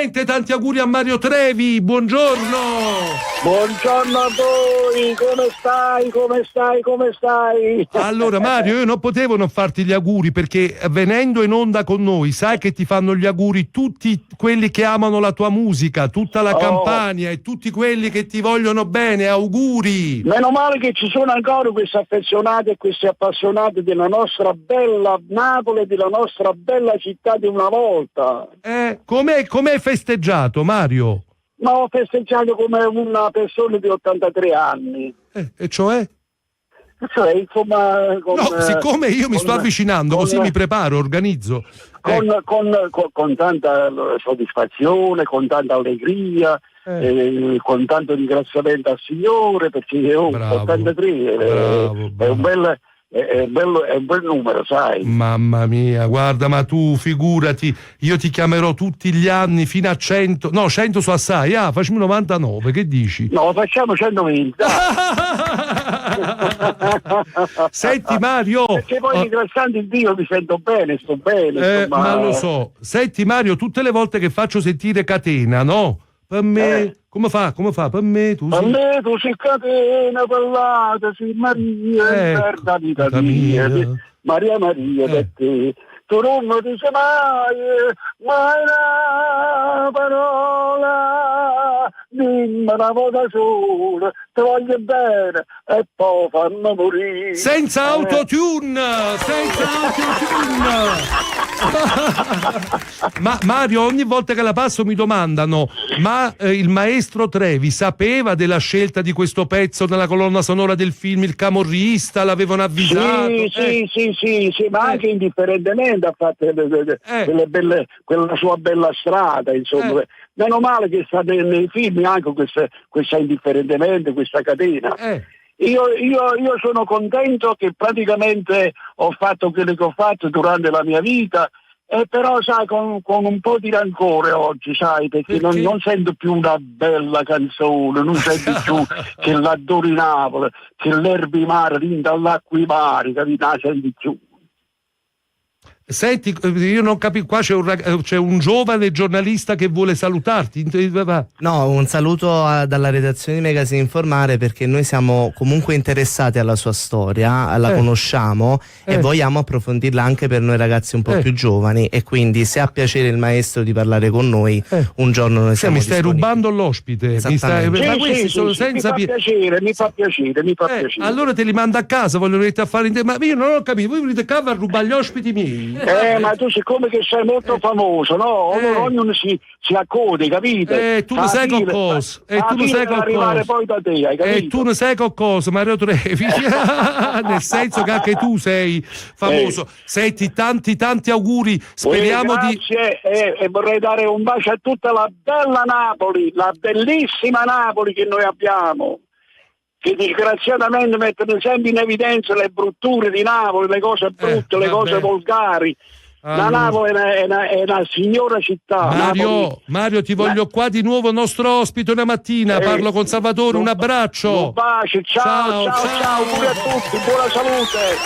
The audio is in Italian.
Ovviamente tanti auguri a Mario Trevi, buongiorno. Buongiorno a voi, come stai? Allora Mario, io non potevo non farti gli auguri perché venendo in onda con noi sai che ti fanno gli auguri tutti quelli che amano la tua musica, tutta la Campania e tutti quelli che ti vogliono bene, auguri. Meno male che ci sono ancora questi affezionati e questi appassionati della nostra bella Napoli e della nostra bella città di una volta. Com'è festeggiato, Mario? Ma ho festeggiato come una persona di 83 anni. E cioè? Cioè, insomma, No, siccome io mi sto avvicinando, così mi preparo, organizzo. Con tanta soddisfazione, con tanta allegria, con tanto ringraziamento al Signore, perché 83 è un bel numero, sai. Mamma mia, guarda, ma tu figurati, io ti chiamerò tutti gli anni fino a 100, no, 100 so assai, facciamo 99, che dici? No, facciamo 120. Senti Mario, perché poi ringraziando il Dio mi sento bene, sto bene. Ma lo so. Senti Mario, tutte le volte che faccio sentire Catena, no? Per me, come fa? Per me tu sei... Per me tu sei catena, ballata, sei Maria, verda vita mia. Maria, per te. Tu non mi dici mai una parola, dimmi una volta sola, ti voglio bene e poi fanno morire. Senza autotune! Ma Mario, ogni volta che la passo mi domandano, ma il maestro Trevi sapeva della scelta di questo pezzo nella colonna sonora del film Il Camorrista? L'avevano avvisato? Sì, ma anche indifferentemente ha fatto quelle belle, quella sua bella strada, insomma. Meno male che sta nei film anche questa indifferentemente, questa catena. Io sono contento che praticamente ho fatto quello che ho fatto durante la mia vita, però sai con un po' di rancore oggi, sai, perché non sento più una bella canzone, non sento più che l'adoro Napoli, che l'erbi mare rinda all'acqui capito? Senti più. Senti, io non capisco, qua c'è un giovane giornalista che vuole salutarti. No, un saluto dalla redazione di Magazine Informare, perché noi siamo comunque interessati alla sua storia, la conosciamo e vogliamo approfondirla anche per noi ragazzi un po' più giovani, e quindi se ha piacere il maestro di parlare con noi un giorno noi siamo mi stai disponibili. rubando l'ospite, mi fa piacere. Allora te li manda a casa, vogliono venire a fare ma io non ho capito, voi venite a rubare gli ospiti miei. Ma tu siccome che sei molto famoso, no? Ognuno si accode, capito? Tu ne sai qualcosa. Poi da te, hai capito? E tu ne sai qualcosa, Mario Trevi. Nel senso che anche tu sei famoso. Senti, tanti auguri. Speriamo grazie, e vorrei dare un bacio a tutta la bella Napoli, la bellissima Napoli che noi abbiamo, che disgraziatamente mettono sempre in evidenza le brutture di Napoli, le cose brutte, le cose volgari. La Napoli è una signora città. Mario, ti voglio qua di nuovo nostro ospite una mattina. Parlo con Salvatore, un abbraccio. Un bacio, ciao, pure a tutti, buona salute.